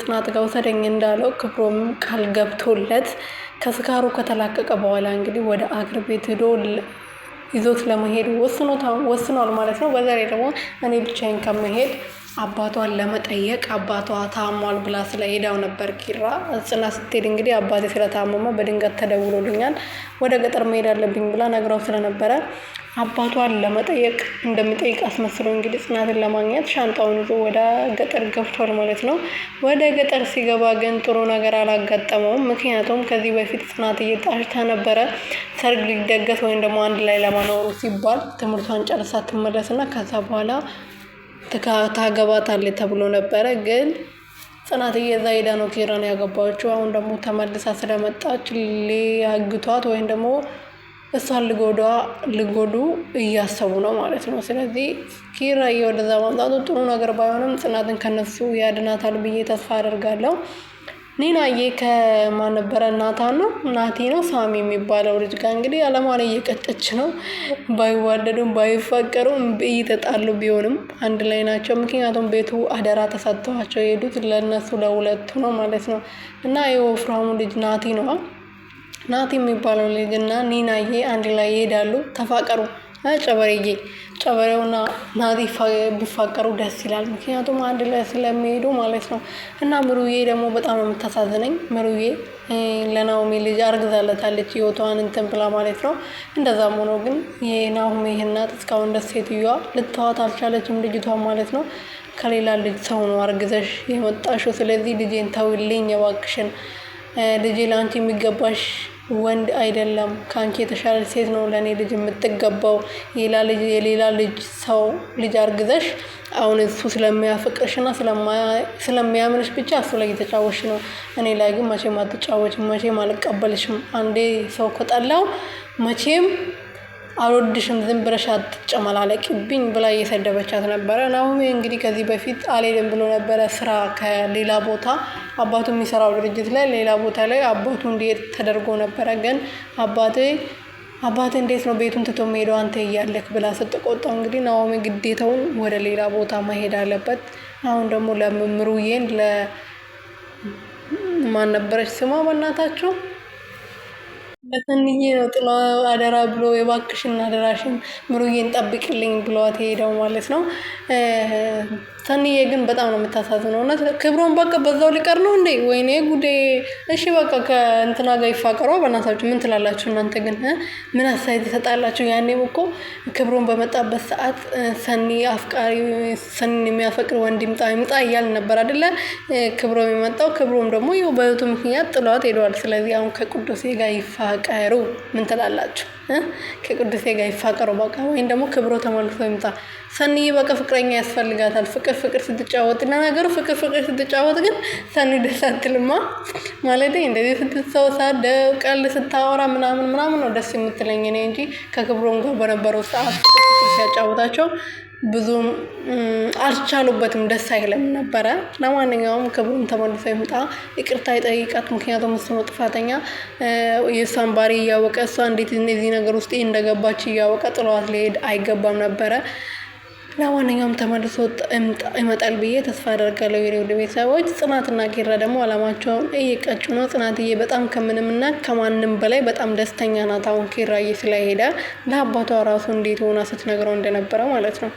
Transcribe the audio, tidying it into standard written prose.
ጽናት ጋር ውሰደኝ እንዳለው ክብሮም ቃል ገብቶለት ከስካሩ ከተላቀቀ በኋላ እንግዲህ ወደ አገር ቤት ሄዶ ይዞት ለመሄድ ወስኗል ማለት ነው። በዛ ላይ ደግሞ እኔ ብቻዬን ከመሄድ አባቷን ለመጠየቅ አባቷ ታሟል ብላ ስለሄዳው ነበር ኪራ። ጽናት ስትሄድ እንግዲህ አባቴ ስለታመመ በድንገት ተደውሎልኛል ወደ ገጠር መሄድ አለብኝ ብላ ነግራው ስለነበረ አባቷን ለመጠየቅ እንደሚጠይቅ አስመስሎ እንግዲህ ጽናትን ለማግኘት ሻንጣውን ይዞ ወደ ገጠር ገብቷል ማለት ነው። ወደ ገጠር ሲገባ ግን ጥሩ ነገር አላጋጠመውም። ምክንያቱም ከዚህ በፊት ጽናት እየጣሽታ ነበረ ሰርግ ሊደገስ ወይም ደግሞ አንድ ላይ ለማኖሩ ሲባል ትምህርቷን ጨርሳ ትመለስና ከዛ በኋላ ታገባታለች ተብሎ ነበረ። ግን ጽናትዬ እዛ ሄዳ ነው ኪራን ያገባችው። አሁን ደግሞ ተመልሳ ስለመጣች ሊያግቷት ወይም ደግሞ እሷን ሊጎዱ እያሰቡ ነው ማለት ነው። ስለዚህ ኪራዬ ወደዛ ማምጣቱ ጥሩ ነገር ባይሆንም ጽናትን ከነሱ ያድናታል ብዬ ተስፋ አደርጋለሁ። ኒናዬ ከማን ነበረ ናቲ ነው ሳሚ የሚባለው ልጅ ጋር እንግዲህ አለማን እየቀጨች ነው። ባይዋደዱም ባይፋቀሩም እየተጣሉ ቢሆንም አንድ ላይ ናቸው። ምክንያቱም ቤቱ አደራ ተሰጥተዋቸው የሄዱት ለነሱ ለሁለቱ ነው ማለት ነው። እና የወፍራሙ ልጅ ናቲ ነው ናቲ የሚባለው ልጅ እና ኒናዬ አንድ ላይ ይሄዳሉ። ተፋቀሩ ጨበሬውና ናቲ ቢፋቀሩ ደስ ይላል። ምክንያቱም አንድ ላይ ስለሚሄዱ ማለት ነው። እና ምሩዬ ደግሞ በጣም የምታሳዝነኝ ምሩዬ ለናሆሜ ልጅ አርግዛለታለች ህይወቷን እንትን ብላ ማለት ነው። እንደዛም ሆኖ ግን የናሆሜ እናት እስካሁን ደስ ሴትዮዋ ልትተዋት አልቻለችም ልጅቷን ማለት ነው። ከሌላ ልጅ ሰው ነው አርግዘሽ የመጣሽው። ስለዚህ ልጄን ተውልኝ እባክሽን። ልጄ ለአንቺ የሚገባሽ ወንድ አይደለም። ከአንቺ የተሻለ ሴት ነው ለእኔ ልጅ የምትገባው። የሌላ ልጅ ሰው ልጅ አርግዘሽ አሁን እሱ ስለሚያፈቅርሽና ስለሚያምንሽ ብቻ እሱ ላይ እየተጫወትሽ ነው። እኔ ላይ ግን መቼም አትጫወችም፣ መቼም አልቀበልሽም። አንዴ ሰው ከጠላው መቼም አልወድሽም፣ ዝም ብለሽ አትጨመላለቂብኝ ብላ እየሰደበቻት ነበረ። ናሆሜ እንግዲህ ከዚህ በፊት አልሄድም ብሎ ነበረ ስራ ከሌላ ቦታ አባቱ የሚሰራው ድርጅት ላይ ሌላ ቦታ ላይ አባቱ እንዲሄድ ተደርጎ ነበረ። ግን አባቴ እንዴት ነው ቤቱን ትቶ ሄደው አንተ እያለክ ብላ ስትቆጣው እንግዲህ ናሆሜ ግዴታውን ወደ ሌላ ቦታ መሄድ አለበት። አሁን ደግሞ ለምሩዬን ለማን ነበረች ስሟ በእናታቸው ለሰንዬ ነው ጥሎ አደራ ብሎ የባክሽን አደራሽን ምሩዬን ጠብቅልኝ ብሏት ሄደው ማለት ነው። ሰንዬ ግን በጣም ነው የምታሳዝነው። እና ክብሮን በቃ በዛው ሊቀር ነው እንዴ? ወይኔ ጉዴ! እሺ በቃ ከእንትና ጋር ይፋቀሯ በእናታችሁ። ምን ትላላችሁ እናንተ ግን? ምን አስተያየት ትሰጣላችሁ? ያኔም እኮ ክብሮን በመጣበት ሰዓት ሰኒን የሚያፈቅር ወንድ ይምጣ እያልን ነበር አይደለ? ክብሮም የመጣው ክብሮም ደግሞ ይኸው በእህቱ ምክንያት ጥሏት ሄደዋል። ስለዚህ አሁን ከቅዱሴ ጋር ይፋቀሩ። ምን ትላላችሁ? ከቅዱሴ ጋር ይፋቀሩ በቃ። ወይም ደግሞ ክብሮ ተመልሶ ይምጣ። ሰኒዬ በቃ ፍቅረኛ ያስፈልጋታል። ፍቅር ስትጫወት እና ነገሩ ፍቅር ስትጫወት ግን ሰኒ ደስ አትልማ ማለት እንደዚህ ስትሰውሳት ቀልድ ስታወራ ምናምን ነው ደስ የምትለኝ እኔ እንጂ ከክብሮም ጋር በነበረው ሰዓት ሲያጫወታቸው ብዙም አልቻሉበትም፣ ደስ አይልም ነበረ። ለማንኛውም ክብሮም ተመልሶ ይምጣ፣ ይቅርታ ይጠይቃት። ምክንያቱም እሱ ነው ጥፋተኛ። የእሷን ባህሪ እያወቀ እሷ እንዴት እነዚህ ነገር ውስጥ እንደገባች እያወቀ ጥሏት ሊሄድ አይገባም ነበረ። ለማንኛውም ተመልሶ ይመጣል ብዬ ተስፋ አደርጋለሁ። የወደ ቤተሰቦች ጽናትና ኪራ ደግሞ አላማቸውን እየቀጩ ነው። ጽናትዬ በጣም ከምንምና ከማንም በላይ በጣም ደስተኛ ናት። አሁን ኪራዬ ስለሄደ ለአባቷ ራሱ እንዴት ሆና ስትነግረው እንደነበረ ማለት ነው።